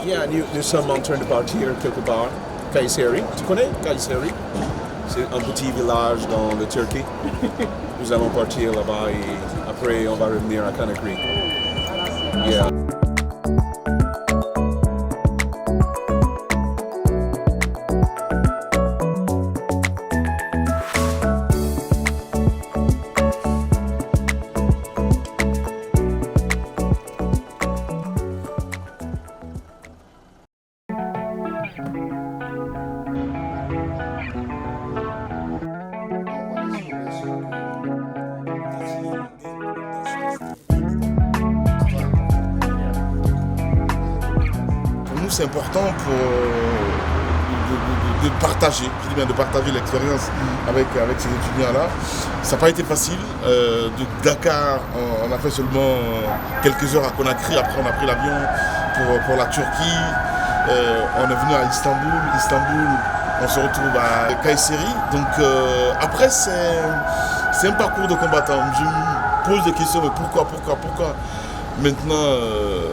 Yeah, nous sommes en train de partir quelque part. Kayseri. Tu connais Kayseri? C'est un petit village dans la Turquie. Nous allons partir là-bas et après on va revenir à Conakry. Yeah. C'est important de partager, je dis bien de partager l'expérience avec ces étudiants-là. Ça n'a pas été facile. De Dakar, on a fait seulement quelques heures à Conakry. Après, on a pris l'avion pour la Turquie. On est venu à Istanbul. Istanbul, on se retrouve à Kayseri. Donc après, c'est un parcours de combattant. Je me pose des questions, mais pourquoi? Maintenant,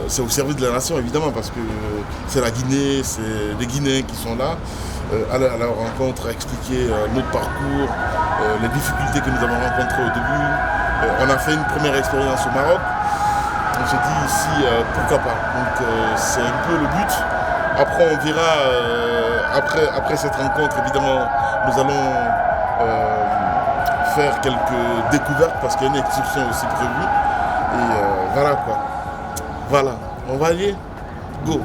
c'est au service de la nation, évidemment, parce que c'est la Guinée, c'est les Guinéens qui sont là, à la rencontre, à expliquer notre parcours, les difficultés que nous avons rencontrées au début. On a fait une première expérience au Maroc. On s'est dit ici, pourquoi pas. Donc c'est un peu le but. Après, on verra, après cette rencontre, évidemment, nous allons faire quelques découvertes, parce qu'il y a une excursion aussi prévue. Et voilà quoi. Voilà, on va aller. Go.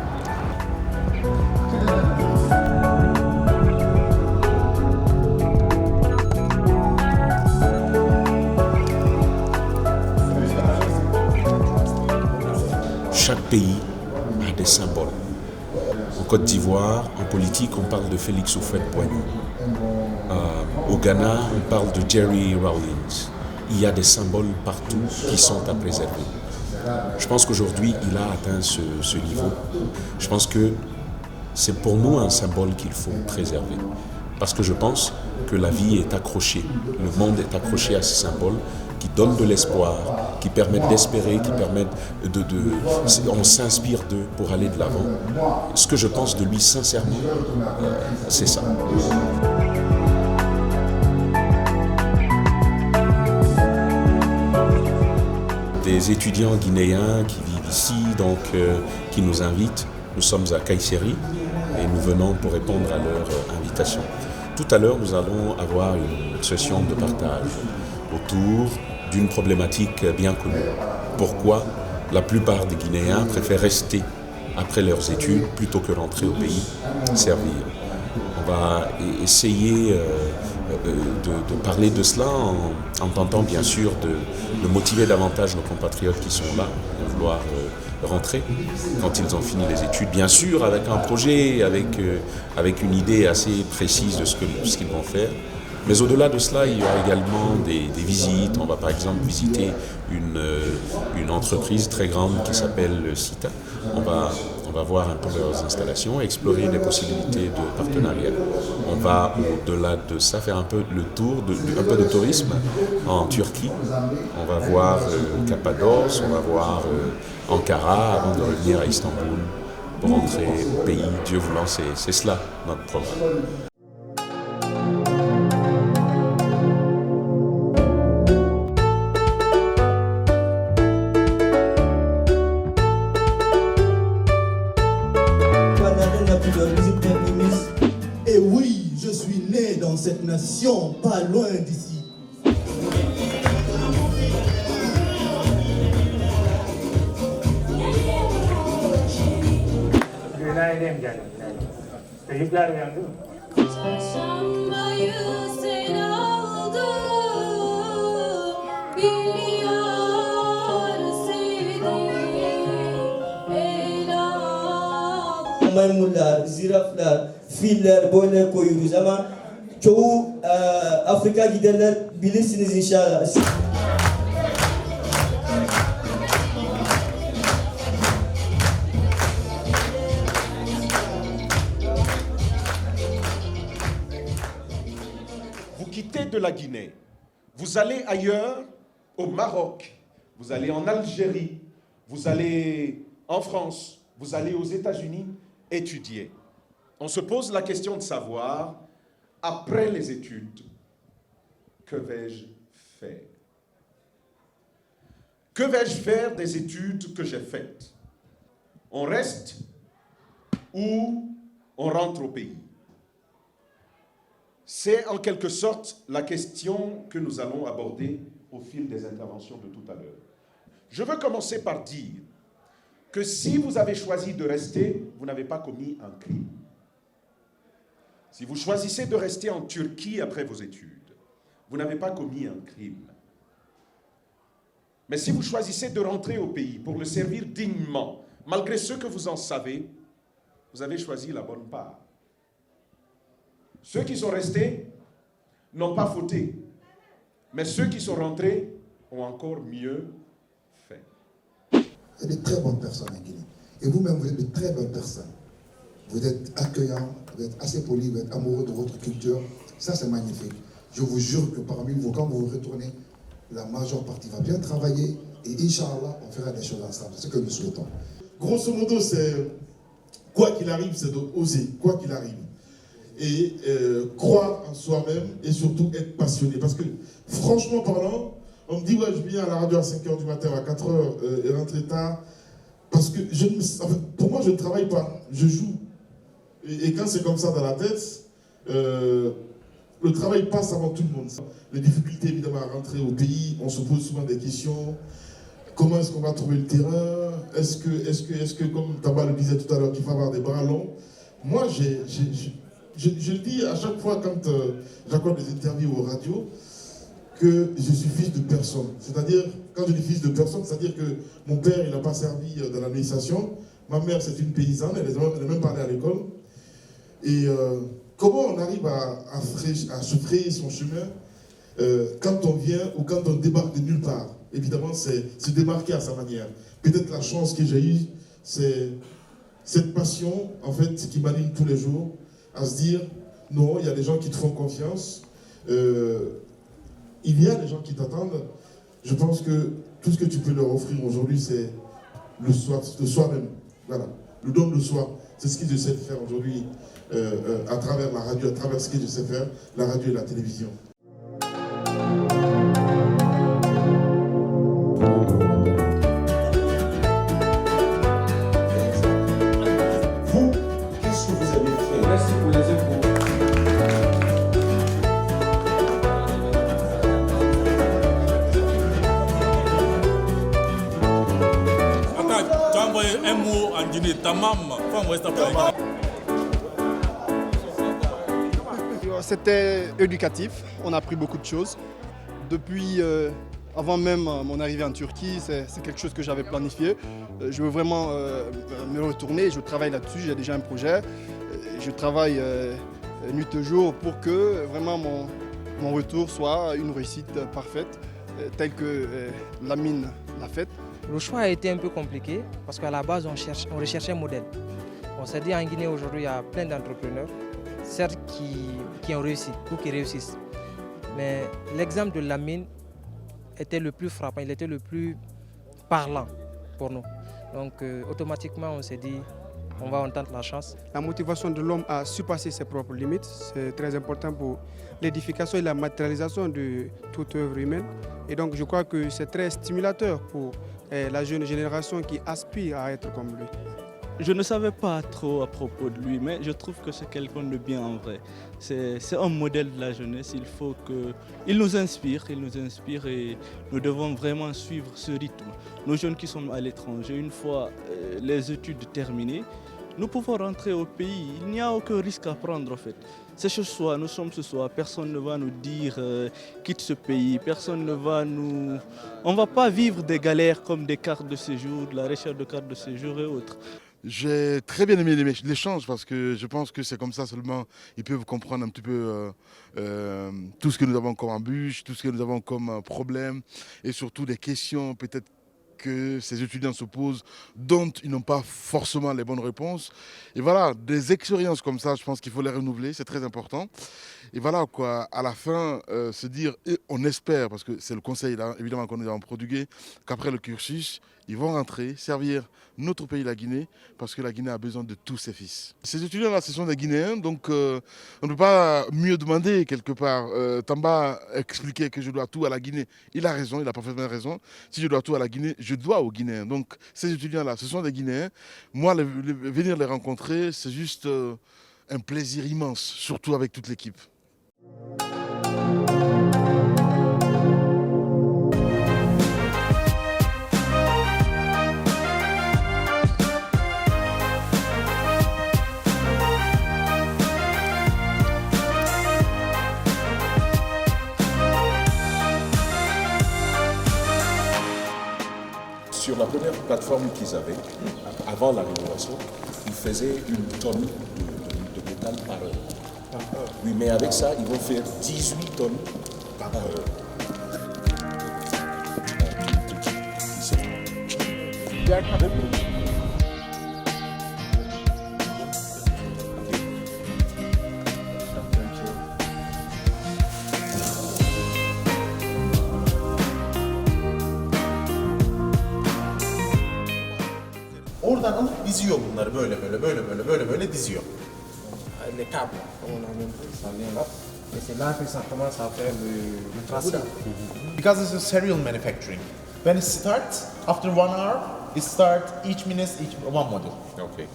Chaque pays a des symboles. En Côte d'Ivoire, en politique, on parle de Félix Houphouët-Boigny. Au Ghana, on parle de Jerry Rawlings. Il y a des symboles partout qui sont à préserver. Je pense qu'aujourd'hui, il a atteint ce niveau. Je pense que c'est pour nous un symbole qu'il faut préserver. Parce que je pense que la vie est accrochée, le monde est accroché à ces symboles qui donnent de l'espoir, qui permettent d'espérer, qui permettent on s'inspire d'eux pour aller de l'avant. Ce que je pense de lui sincèrement, c'est ça. Des étudiants guinéens qui vivent ici, donc qui nous invitent. Nous sommes à Kayseri et nous venons pour répondre à leur invitation. Tout à l'heure, nous allons avoir une session de partage autour d'une problématique bien connue. Pourquoi la plupart des Guinéens préfèrent rester après leurs études plutôt que rentrer au pays servir. On va essayer de parler de cela en tentant bien sûr de motiver davantage nos compatriotes qui sont là, de vouloir rentrer quand ils ont fini les études, bien sûr avec un projet, avec une idée assez précise de ce qu'ils vont faire. Mais au-delà de cela, il y aura également des visites. On va par exemple visiter une entreprise très grande qui s'appelle CITA. On va voir un peu leurs installations, explorer les possibilités de partenariat. On va au-delà de ça faire un peu le tour, un peu de tourisme en Turquie. On va voir Cappadoce, on va voir Ankara avant de revenir à Istanbul pour rentrer au pays. Dieu voulant, c'est cela notre programme. dans cette nation, pas loin d'ici. Çarşambayı sel aldı, bir yar sevdi, el aldı. Maymunlar, ziraflar, filler böyle koyuyoruz ama çoğu Afrika giderler bilirsiniz inşallah. Vous quittez de la Guinée, vous allez ailleurs, au Maroc, vous allez en Algérie, vous allez en France, vous allez aux États-Unis étudier. On se pose la question de savoir, après les études, que vais-je faire? Que vais-je faire des études que j'ai faites? On reste ou on rentre au pays? C'est en quelque sorte la question que nous allons aborder au fil des interventions de tout à l'heure. Je veux commencer par dire que si vous avez choisi de rester, vous n'avez pas commis un crime. Si vous choisissez de rester en Turquie après vos études, vous n'avez pas commis un crime. Mais si vous choisissez de rentrer au pays pour le servir dignement, malgré ce que vous en savez, vous avez choisi la bonne part. Ceux qui sont restés n'ont pas fauté, mais ceux qui sont rentrés ont encore mieux fait. Il y a de très bonnes personnes en Guinée. Et vous-même, vous êtes de très bonnes personnes. Vous êtes accueillants, vous êtes assez polis, vous êtes amoureux de votre culture. Ça, c'est magnifique. Je vous jure que parmi vous, quand vous retournez, la majeure partie va bien travailler et Inch'Allah, on fera des choses ensemble. C'est ce que nous souhaitons. Grosso modo, c'est quoi qu'il arrive, c'est d'oser, quoi qu'il arrive. Et croire en soi-même et surtout être passionné. Parce que, franchement parlant, on me dit, ouais, je viens à la radio à 5h du matin, à 4h et rentrer tard. Parce que, pour moi, je ne travaille pas, je joue. Et quand c'est comme ça dans la tête, le travail passe avant tout le monde. Les difficultés, évidemment, à rentrer au pays, on se pose souvent des questions. Comment est-ce qu'on va trouver le terrain? Est-ce que, comme Tamba le disait tout à l'heure, qu'il faut avoir des bras longs? Moi, je le dis à chaque fois quand j'accorde des interviews aux radios, que je suis fils de personne. C'est-à-dire, quand je dis fils de personne, c'est-à-dire que mon père, il n'a pas servi dans l'administration. Ma mère, c'est une paysanne, elle est même pas allée à l'école. Et comment on arrive à se frayer son chemin quand on vient ou quand on débarque de nulle part? Évidemment, c'est se démarquer à sa manière. Peut-être la chance que j'ai eue, c'est cette passion, en fait, qui m'anime tous les jours, à se dire, non, il y a des gens qui te font confiance, il y a des gens qui t'attendent. Je pense que tout ce que tu peux leur offrir aujourd'hui, c'est le soi-même. Voilà, le don de soi. C'est ce que j'essaie de faire aujourd'hui à travers la radio, à travers ce que je sais faire, la radio et la télévision. Vous, qu'est-ce que vous avez fait? Merci pour les infos. Un mot en Guinée, tamam, C'était éducatif, on a appris beaucoup de choses. Depuis, avant même mon arrivée en Turquie, c'est quelque chose que j'avais planifié. Je veux vraiment me retourner, je travaille là-dessus, j'ai déjà un projet. Je travaille nuit et jour pour que vraiment mon retour soit une réussite parfaite, telle que Lamine l'a faite. Le choix a été un peu compliqué parce qu'à la base, on recherchait un modèle. On s'est dit en Guinée aujourd'hui, il y a plein d'entrepreneurs, certes qui ont réussi ou qui réussissent. Mais l'exemple de Lamine était le plus frappant, il était le plus parlant pour nous. Donc automatiquement, on s'est dit, on va entendre la chance. La motivation de l'homme à surpasser ses propres limites, c'est très important pour l'édification et la matérialisation de toute œuvre humaine. Et donc je crois que c'est très stimulateur pour la jeune génération qui aspire à être comme lui. Je ne savais pas trop à propos de lui, mais je trouve que c'est quelqu'un de bien en vrai. C'est un modèle de la jeunesse, il nous inspire et nous devons vraiment suivre ce rythme. Nos jeunes qui sont à l'étranger, une fois les études terminées, nous pouvons rentrer au pays, il n'y a aucun risque à prendre en fait. C'est ce soir, nous sommes ce soir, personne ne va nous dire quitte ce pays, personne ne va nous... On ne va pas vivre des galères comme des cartes de séjour, de la recherche de cartes de séjour et autres. J'ai très bien aimé l'échange parce que je pense que c'est comme ça seulement ils peuvent comprendre un petit peu tout ce que nous avons comme embûche, tout ce que nous avons comme problème et surtout des questions peut-être que ces étudiants se posent dont ils n'ont pas forcément les bonnes réponses. Et voilà, des expériences comme ça, je pense qu'il faut les renouveler, c'est très important. Et voilà quoi, à la fin, se dire, et on espère, parce que c'est le conseil là, évidemment qu'on est en Portugais, qu'après le cursus, ils vont rentrer, servir notre pays, la Guinée, parce que la Guinée a besoin de tous ses fils. Ces étudiants-là, ce sont des Guinéens, donc on ne peut pas mieux demander quelque part. Tamba expliquait que je dois tout à la Guinée. Il a raison, il a parfaitement raison. Si je dois tout à la Guinée, je dois aux Guinéens. Donc ces étudiants-là, ce sont des Guinéens. Moi, venir les rencontrer, c'est juste un plaisir immense, surtout avec toute l'équipe. Sur la première plateforme qu'ils avaient, avant la rénovation, ils faisaient 1 tonne de métal par heure. Oui, mais avec ça, ils vont faire 18 tonnes par heure. Oradan alıp diziyor bunları böyle diziyor. Les câbles, on a même ça vient là. Et c'est là que ça commence à faire le tracé. Because it's a serial manufacturing. When it starts, after 1 hour, it starts each minute, one model. Okay.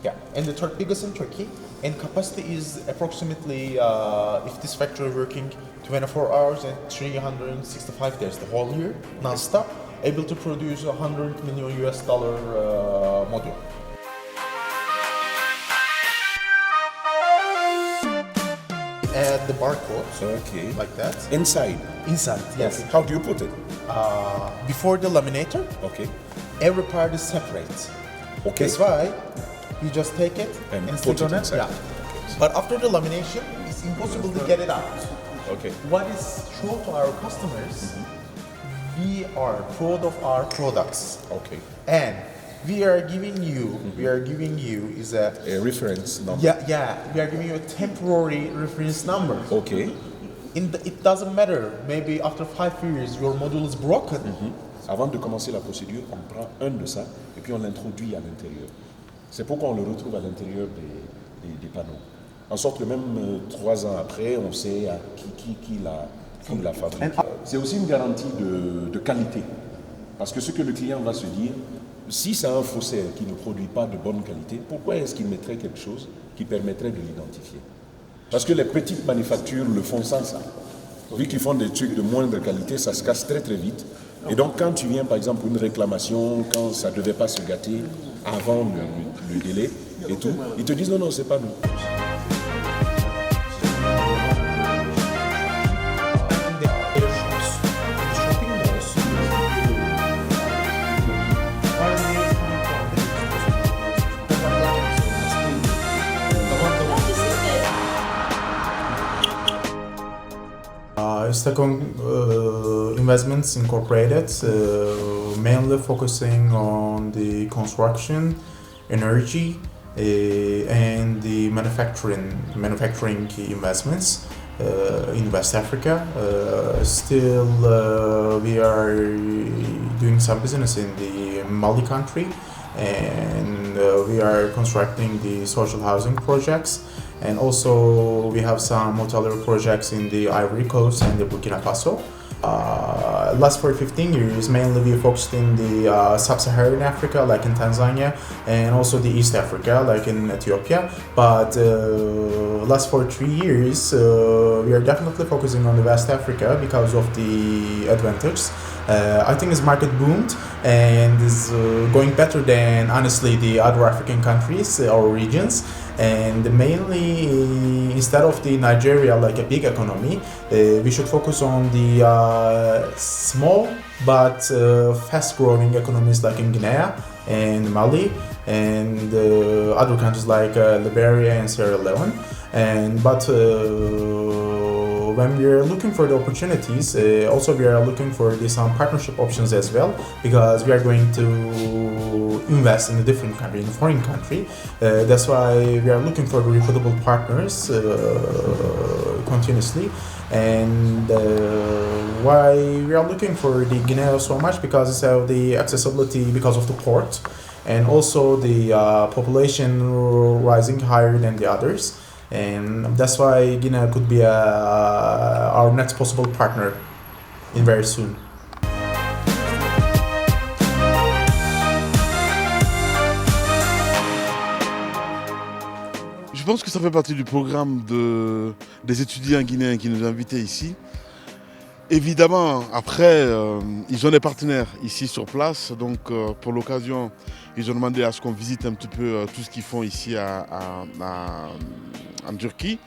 Yeah, and the third biggest in Turkey, and capacity is approximately, if this factory working 24 hours and 365 days the whole year, non-stop, able to produce $100 million module. Add the barcode, like that. Inside? Inside, yes. Okay. How do you put it? Before the laminator, every part is separate. Okay. That's why you just take it and stick on it. Yeah. But after the lamination, it's impossible to get it out. Okay. What is shown to our customers, we are proud of our products. Okay. And we are giving you is a reference number. Yeah, we are giving you a temporary reference number. Okay. It doesn't matter. Maybe after 5 years, your module is broken. Avant de commencer la procédure, on prend un de ça et puis on l'introduit à l'intérieur. C'est pourquoi on le retrouve à l'intérieur des panneaux. En sorte que même 3 ans après, on sait à qui l'a fabriqué. C'est aussi une garantie de qualité. Parce que ce que le client va se dire, si c'est un faussaire qui ne produit pas de bonne qualité, pourquoi est-ce qu'il mettrait quelque chose qui permettrait de l'identifier? Parce que les petites manufactures le font sans ça. Vu qu'ils font des trucs de moindre qualité, ça se casse très très vite. Et donc quand tu viens par exemple pour une réclamation, quand ça ne devait pas se gâter avant le délai et tout, ils te disent non, c'est pas nous. Istacon Investments Incorporated, mainly focusing on the construction, energy, and the manufacturing investments in West Africa. Still, we are doing some business in the Mali country, and we are constructing the social housing projects. And also we have some hotelier projects in the Ivory Coast and the Burkina Faso. Last for 15 years, mainly we focused in the sub-Saharan Africa, like in Tanzania, and also the East Africa, like in Ethiopia. But last for 3 years, we are definitely focusing on the West Africa because of the advantage. I think this market boomed and is going better than honestly the other African countries or regions. And mainly, instead of the Nigeria like a big economy, we should focus on the small but fast-growing economies like in Guinea and Mali and other countries like Liberia and Sierra Leone. But when we are looking for the opportunities, also we are looking for some partnership options as well, because we are going to invest in a different country, in a foreign country. That's why we are looking for reputable partners continuously. And why we are looking for the Guinea so much, because it's the accessibility because of the port, and also the population rising higher than the others. And that's why Guinea could be our next possible partner in very soon. Je pense que ça fait partie du programme des étudiants guinéens qui nous ont invités ici. Évidemment, après, ils ont des partenaires ici sur place. Donc, pour l'occasion, ils ont demandé à ce qu'on visite un petit peu tout ce qu'ils font ici en Turquie.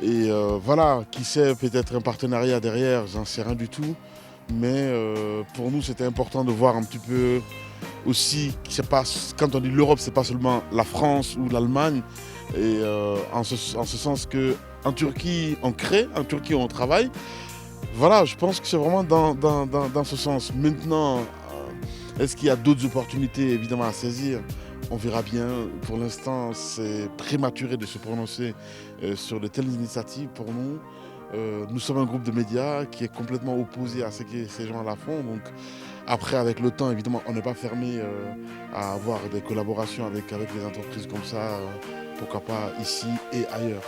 Et voilà, qui sait, peut-être un partenariat derrière, j'en sais rien du tout. Mais pour nous, c'était important de voir un petit peu aussi, quand on dit l'Europe, c'est pas seulement la France ou l'Allemagne. Et en ce sens qu'en Turquie, on crée, en Turquie, on travaille. Voilà, je pense que c'est vraiment dans ce sens. Maintenant, est-ce qu'il y a d'autres opportunités évidemment à saisir? On verra bien. Pour l'instant, c'est prématuré de se prononcer sur de telles initiatives pour nous. Nous sommes un groupe de médias qui est complètement opposé à ce que ces gens-là font. Donc, après, avec le temps, évidemment, on n'est pas fermé à avoir des collaborations avec des entreprises comme ça, pourquoi pas ici et ailleurs.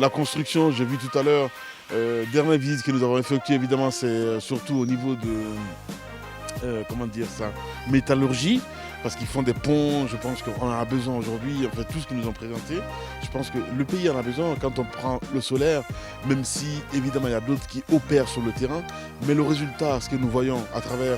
La construction, j'ai vu tout à l'heure, dernière visite que nous avons effectuée, évidemment, c'est surtout au niveau de, métallurgie, parce qu'ils font des ponts, je pense qu'on en a besoin aujourd'hui, en fait tout ce qu'ils nous ont présenté. Je pense que le pays en a besoin quand on prend le solaire, même si évidemment il y a d'autres qui opèrent sur le terrain, mais le résultat, ce que nous voyons à travers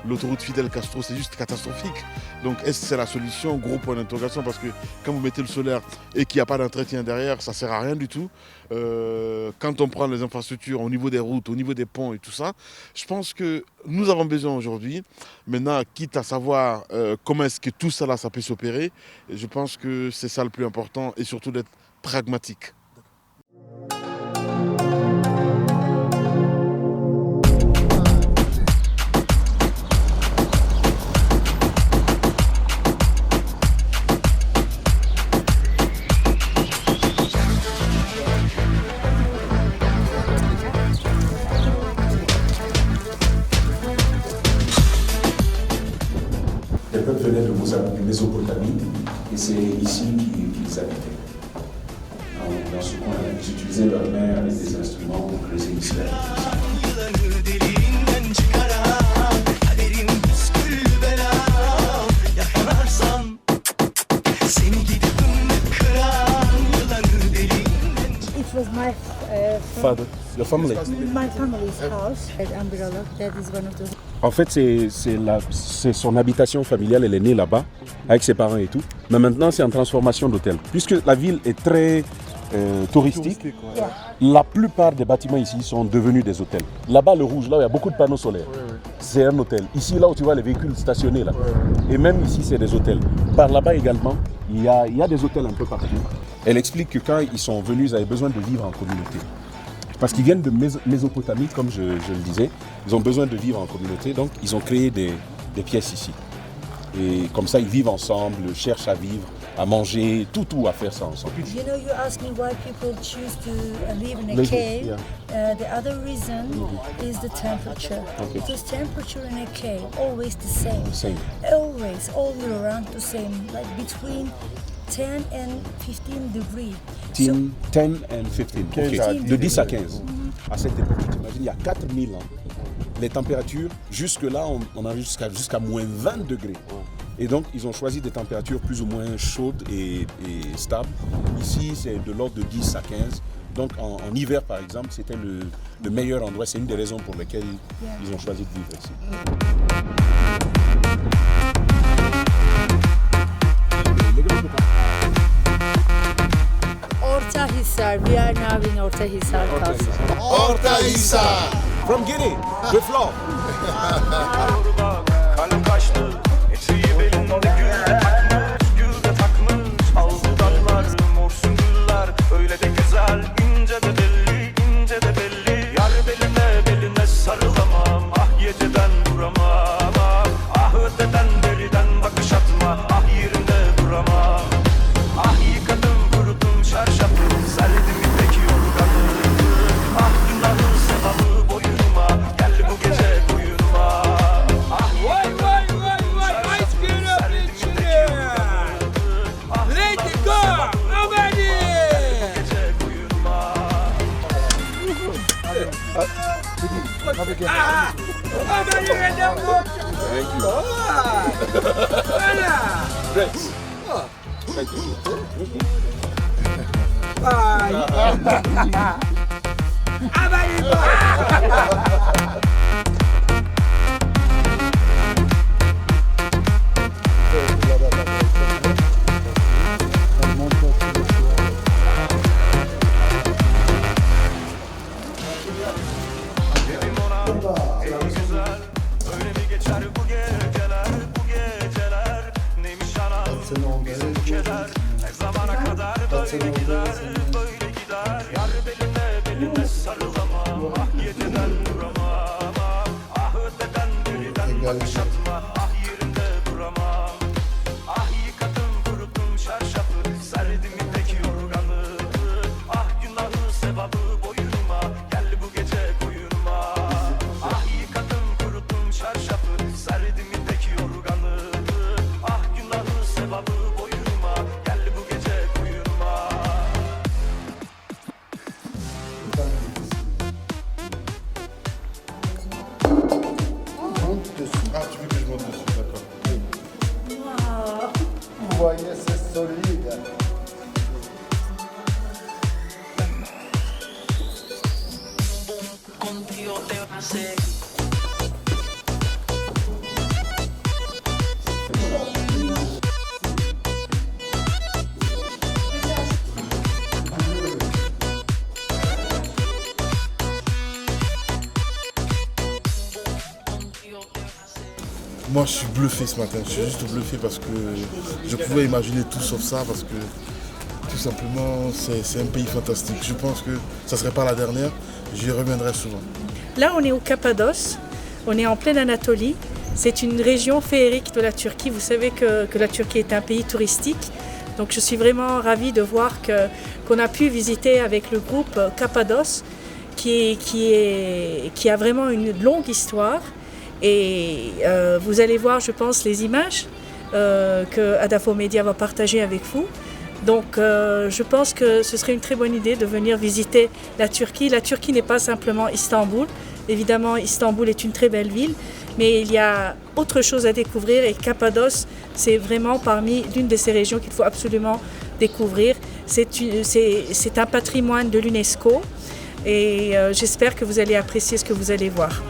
l'autoroute Fidel Castro, c'est juste catastrophique. Donc est-ce que c'est la solution? Gros point d'interrogation, parce que quand vous mettez le solaire et qu'il n'y a pas d'entretien derrière, ça ne sert à rien du tout. Quand on prend les infrastructures au niveau des routes, au niveau des ponts et tout ça, je pense que nous avons besoin aujourd'hui, maintenant, quitte à savoir comment est-ce que tout ça là, ça peut s'opérer, je pense que c'est ça le plus important, et surtout d'être pragmatique. Les peuples venaient de Mésopotamie et c'est ici qu'ils habitaient. Dans ce coin-là, ils utilisaient leur main avec des instruments pour creuser ici. It was my Father, your family. my family's house at Umbrella. That is one of the. En fait, c'est son habitation familiale, elle est née là-bas, avec ses parents et tout. Mais maintenant, c'est en transformation d'hôtel. Puisque la ville est très touristique, la plupart des bâtiments ici sont devenus des hôtels. Là-bas, le rouge, là où il y a beaucoup de panneaux solaires, c'est un hôtel. Ici, là où tu vois les véhicules stationnés, là. Et même ici, c'est des hôtels. Par là-bas également, il y a des hôtels un peu partout. Elle explique que quand ils sont venus, ils avaient besoin de vivre en communauté. Parce qu'ils viennent de Mésopotamie, comme je le disais, ils ont besoin de vivre en communauté, donc ils ont créé des pièces ici. Et comme ça, ils vivent ensemble, cherchent à vivre, à manger, tout à faire ça ensemble. You know, you ask me why people choose to live in a Live, cave. yeah. The other reason is the temperature. Okay. Because temperature in a cave always the same. Same. Always, all year round the same. Like between 10 and 15 degrees. 10 and 15. 15 à 10 De 10 à 15. À cette époque, tu imagines, il y a 4000 ans, les températures, jusque-là, on arrive jusqu'à moins 20 degrés. Et donc, ils ont choisi des températures plus ou moins chaudes et stables. Ici, c'est de l'ordre de 10 à 15. Donc, en hiver, par exemple, c'était le meilleur endroit. C'est une des raisons pour lesquelles ils ont choisi de vivre ici. Orta Hisar. We are now in Orta Hisar Castle. Orta Hisar. From Guinea, the floor. Kalem kaçtı, eteği belinde gül takmış, gül de takmış. Al dudaklar, mor sümbüller, öyle de güzel, ince de belli, ince de belli. Yar beline sarılamam, ah geceden duramam. Ah öteden beriden bakış atma, ah yerimde duramam. Ah yıkadım, kurudum çarşafı, serdim ipek yorganı. Ah günahın sevabı boyunuma, gel bu gece koyunuma. Ah Thank you. Great. Thank you. Öyle mi geçer bu geceler, bu geceler? Neymiş anam, bizim keder. Ne zamana kadar böyle gider, böyle gider. Yar beline sarılamam, ah geceden duramam. Ah öteden beriden bakış atma, ah yerimde duramam. Ah yıkadım, kuruttum çarşafı, serdim ipek yorganı. Ah günahı sevabı boyunuma, gel bu gece koyunuma. Ah yıkadım, kuruttum çarşafı, serdim ipek yorganı. Ah günahı sevabı boyunuma, gel bu gece koyunuma. Ah, tu veux que je monte dessus, d'accord. Vous voyez, c'est solide. Contigo te va a hacer. Moi, je suis bluffé ce matin. Je suis juste bluffé parce que je pouvais imaginer tout sauf ça parce que tout simplement, c'est un pays fantastique. Je pense que ça ne serait pas la dernière. J'y reviendrai souvent. Là, on est au Cappadoce. On est en pleine Anatolie. C'est une région féerique de la Turquie. Vous savez que la Turquie est un pays touristique. Donc, je suis vraiment ravie de voir qu'on a pu visiter avec le groupe Cappadoce, qui a vraiment une longue histoire. Et vous allez voir, je pense, les images que Adafo Media va partager avec vous. Donc je pense que ce serait une très bonne idée de venir visiter la Turquie. La Turquie n'est pas simplement Istanbul. Évidemment, Istanbul est une très belle ville, mais il y a autre chose à découvrir et Cappadoce, c'est vraiment parmi l'une de ces régions qu'il faut absolument découvrir. C'est un patrimoine de l'UNESCO et j'espère que vous allez apprécier ce que vous allez voir.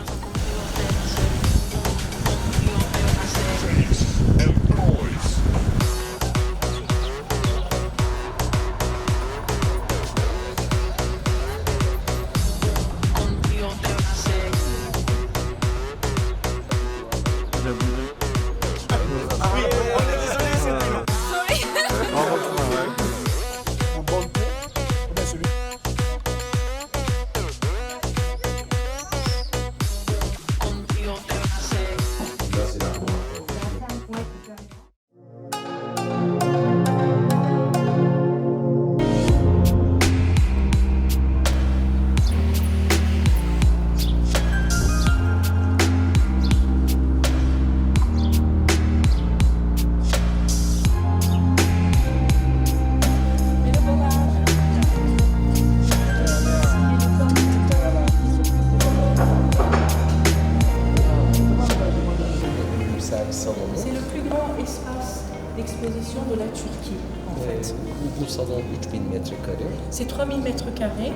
Bu salon 3000 metrekare. C'est 3000 mètres carrés.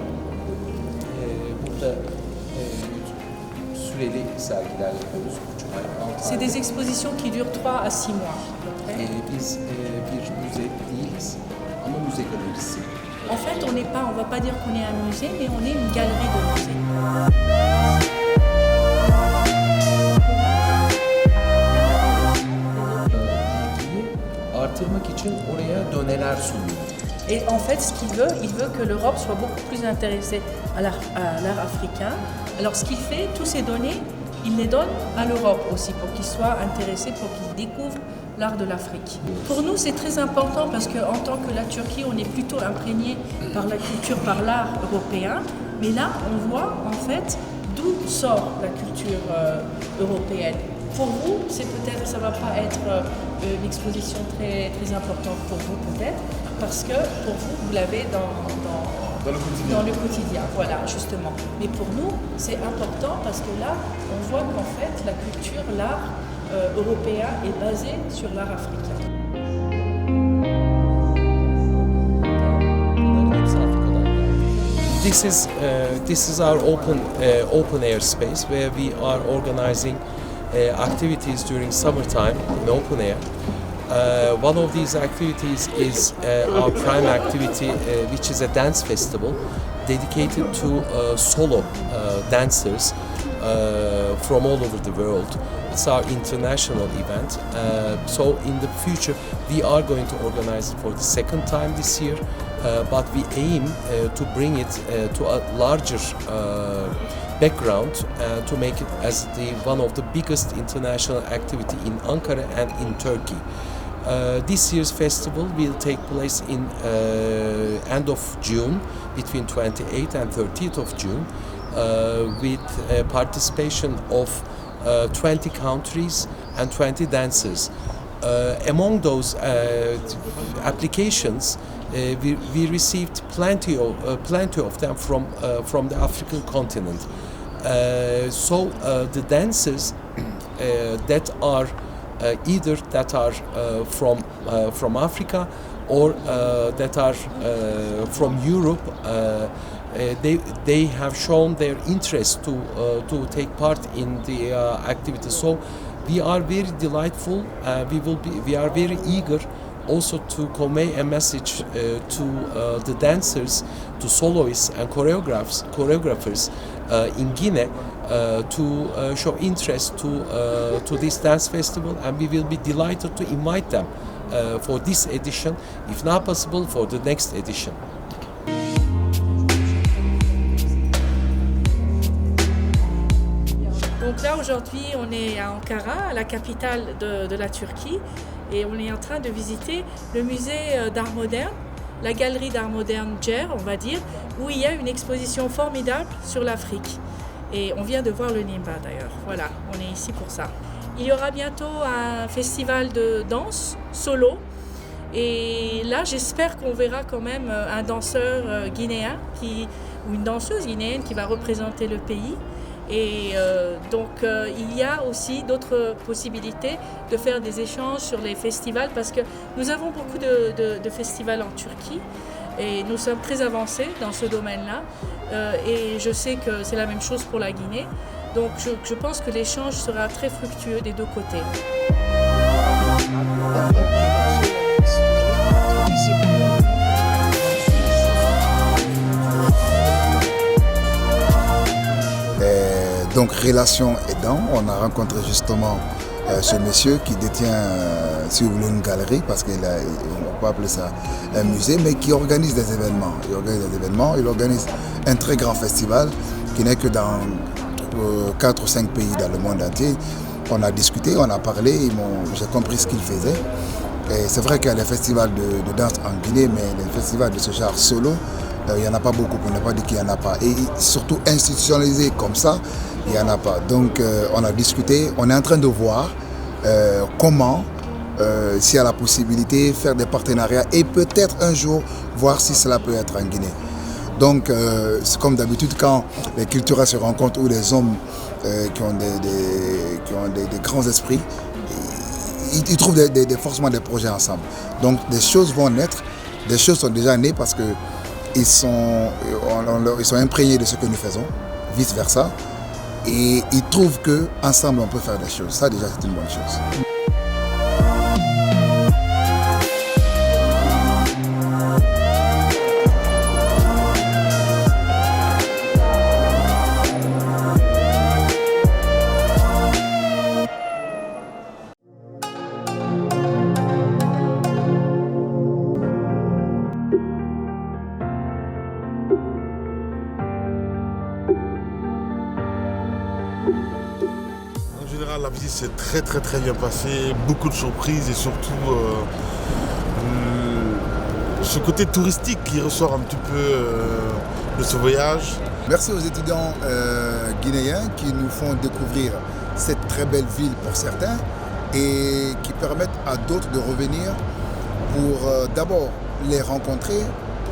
Burada süreli sergiler yapıyoruz. 3 ay, 6 ay. C'est des expositions qui durent 3 à 6 mois. à peu près. Biz bir müze değiliz ama müze galerisi. En fait, on ne va pas dire qu'on est un musée, mais on est une galerie de musée. Artırmak için oraya doneler sunuyor. Et en fait, ce il veut que l'Europe soit beaucoup plus intéressée à l'art africain. Alors ce qu'il fait, tous ces données, il les donne à l'Europe aussi pour qu'ils soient intéressés, pour qu'ils découvrent l'art de l'Afrique. Pour nous, c'est très important parce qu'en tant que la Turquie, on est plutôt imprégné par la culture, par l'art européen. Mais là, on voit en fait d'où sort la culture européenne. Pour vous, ça ne va pas être une exposition très, très importante pour vous peut-être, parce que pour vous, vous l'avez dans le quotidien, voilà, justement. Mais pour nous, c'est important parce que là, on voit qu'en fait, la culture, l'art européen est basé sur l'art africain. This is our open air space where we are organizing activities during summertime in open air. One of these activities is our prime activity, which is a dance festival dedicated to solo dancers from all over the world. It's our international event. So in the future, we are going to organize it for the second time this year, but we aim to bring it to a larger background to make it as one of the biggest international activity in Ankara and in Turkey. This year's festival will take place in end of June, between 28th and 30th of June, with participation of 20 countries and 20 dancers. Among those applications, we received plenty of them from the African continent. So the dancers that are either from Africa or that are from Europe, they have shown their interest to take part in the activity. So we are very delightful. We are very eager also to convey a message to the dancers, to soloists and choreographers in Guinea to show interest to this dance festival, and we will be delighted to invite them for this edition, if not possible for the next edition. Donc là aujourd'hui on est à Ankara, la capitale de la Turquie, et on est en train de visiter le musée d'art moderne, la galerie d'art moderne Djer, on va dire, où il y a une exposition formidable sur l'Afrique. Et on vient de voir le Nimba d'ailleurs, voilà, on est ici pour ça. Il y aura bientôt un festival de danse solo, et là j'espère qu'on verra quand même un danseur guinéen ou une danseuse guinéenne qui va représenter le pays. Et donc il y a aussi d'autres possibilités de faire des échanges sur les festivals, parce que nous avons beaucoup de festivals en Turquie et nous sommes très avancés dans ce domaine-là, et je sais que c'est la même chose pour la Guinée. Donc je pense que l'échange sera très fructueux des deux côtés. Donc relation aidant, on a rencontré justement ce monsieur qui détient, si vous voulez, une galerie, parce qu'on peut appeler ça un musée, mais qui organise des événements. Il organise un très grand festival qui n'est que dans 4 ou 5 pays dans le monde entier. On a discuté, on a parlé, j'ai compris ce qu'il faisait. Et c'est vrai qu'il y a les festivals de danse en Guinée, mais les festivals de ce genre solo, il n'y en a pas beaucoup, pour ne pas dire qu'il n'y en a pas. Et surtout institutionnalisé comme ça, il n'y en a pas. Donc on a discuté, on est en train de voir comment, s'il y a la possibilité, faire des partenariats et peut-être un jour voir si cela peut être en Guinée. Donc c'est comme d'habitude quand les culturels se rencontrent ou les hommes qui ont des grands esprits, ils trouvent forcément des projets ensemble. Donc des choses vont naître des choses sont déjà nées parce qu'ils sont imprégnés de ce que nous faisons, vice-versa. Et ils trouvent qu'ensemble on peut faire des choses. Ça déjà c'est une bonne chose. La visite s'est très bien passée, beaucoup de surprises et surtout ce côté touristique qui ressort un petit peu de ce voyage. Merci aux étudiants guinéens qui nous font découvrir cette très belle ville pour certains et qui permettent à d'autres de revenir pour d'abord les rencontrer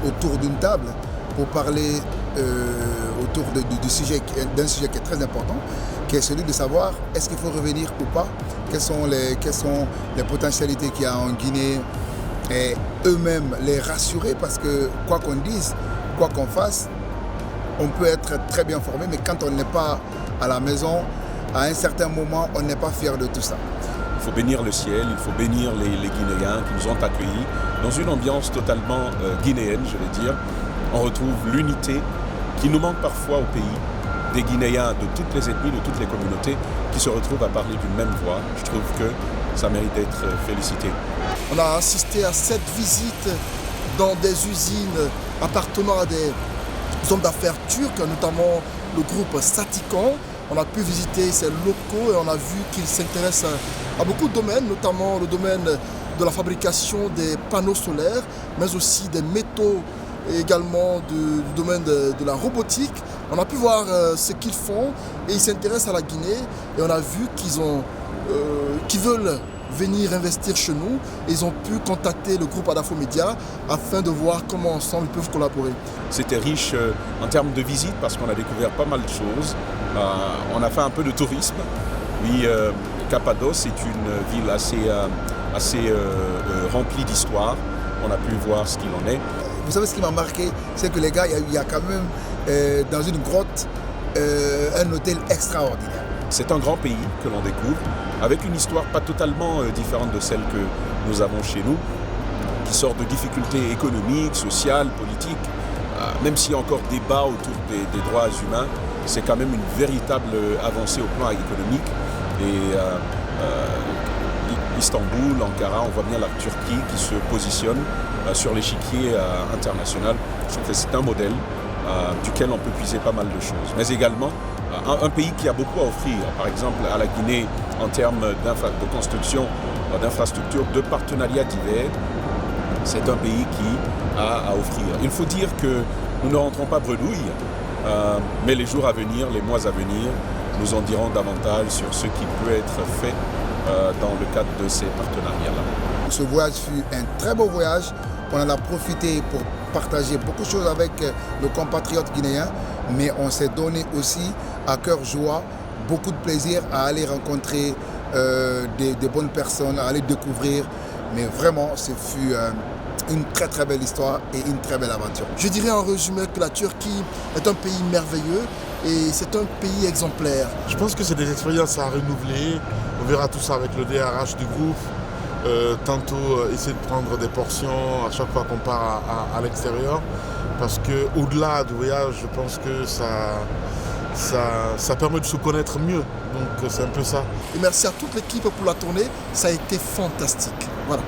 autour d'une table pour parler autour d'un sujet qui est très important, qui est celui de savoir est-ce qu'il faut revenir ou pas, quelles sont les potentialités qu'il y a en Guinée et eux-mêmes les rassurer parce que quoi qu'on dise, quoi qu'on fasse, on peut être très bien formé mais quand on n'est pas à la maison, à un certain moment, on n'est pas fier de tout ça. Il faut bénir le ciel, il faut bénir les Guinéens qui nous ont accueillis dans une ambiance totalement guinéenne, je vais dire. On retrouve l'unité qui nous manque parfois au pays, des Guinéens de toutes les ethnies, de toutes les communautés qui se retrouvent à parler d'une même voix. Je trouve que ça mérite d'être félicité. On a assisté à 7 visites dans des usines appartenant à des hommes d'affaires turcs, notamment le groupe Satikan. On a pu visiter ces locaux et on a vu qu'ils s'intéressent à beaucoup de domaines, notamment le domaine de la fabrication des panneaux solaires, mais aussi des métaux et également du domaine de la robotique. On a pu voir ce qu'ils font et ils s'intéressent à la Guinée et on a vu qu'ils veulent venir investir chez nous et ils ont pu contacter le groupe Adafo Média afin de voir comment ensemble ils peuvent collaborer. C'était riche en termes de visite parce qu'on a découvert pas mal de choses. On a fait un peu de tourisme. Oui, Cappadoce est une ville assez remplie d'histoire. On a pu voir ce qu'il en est. Vous savez ce qui m'a marqué, c'est que les gars, il y a quand même dans une grotte un hôtel extraordinaire. C'est un grand pays que l'on découvre, avec une histoire pas totalement différente de celle que nous avons chez nous, qui sort de difficultés économiques, sociales, politiques. Même s'il y a encore débat autour des droits humains, c'est quand même une véritable avancée au plan économique. Et Istanbul, Ankara, on voit bien la Turquie qui se positionne sur l'échiquier international. Je trouve que c'est un modèle duquel on peut puiser pas mal de choses. Mais également, un pays qui a beaucoup à offrir, par exemple à la Guinée, en termes de construction, d'infrastructures, de partenariats divers, c'est un pays qui a à offrir. Il faut dire que nous ne rentrons pas bredouilles, mais les jours à venir, les mois à venir, nous en dirons davantage sur ce qui peut être fait dans le cadre de ces partenariats-là. Ce voyage fut un très beau voyage. On en a profité pour partager beaucoup de choses avec nos compatriotes guinéens, mais on s'est donné aussi à cœur joie beaucoup de plaisir à aller rencontrer des bonnes personnes, à aller découvrir. Mais vraiment, ce fut une très belle histoire et une très belle aventure. Je dirais en résumé que la Turquie est un pays merveilleux et c'est un pays exemplaire. Je pense que c'est des expériences à renouveler. On verra tout ça avec le DRH du groupe. Tantôt essayer de prendre des portions à chaque fois qu'on part à l'extérieur. Parce qu'au-delà du voyage, je pense que ça permet de se connaître mieux. Donc c'est un peu ça. Et merci à toute l'équipe pour la tournée. Ça a été fantastique. Voilà.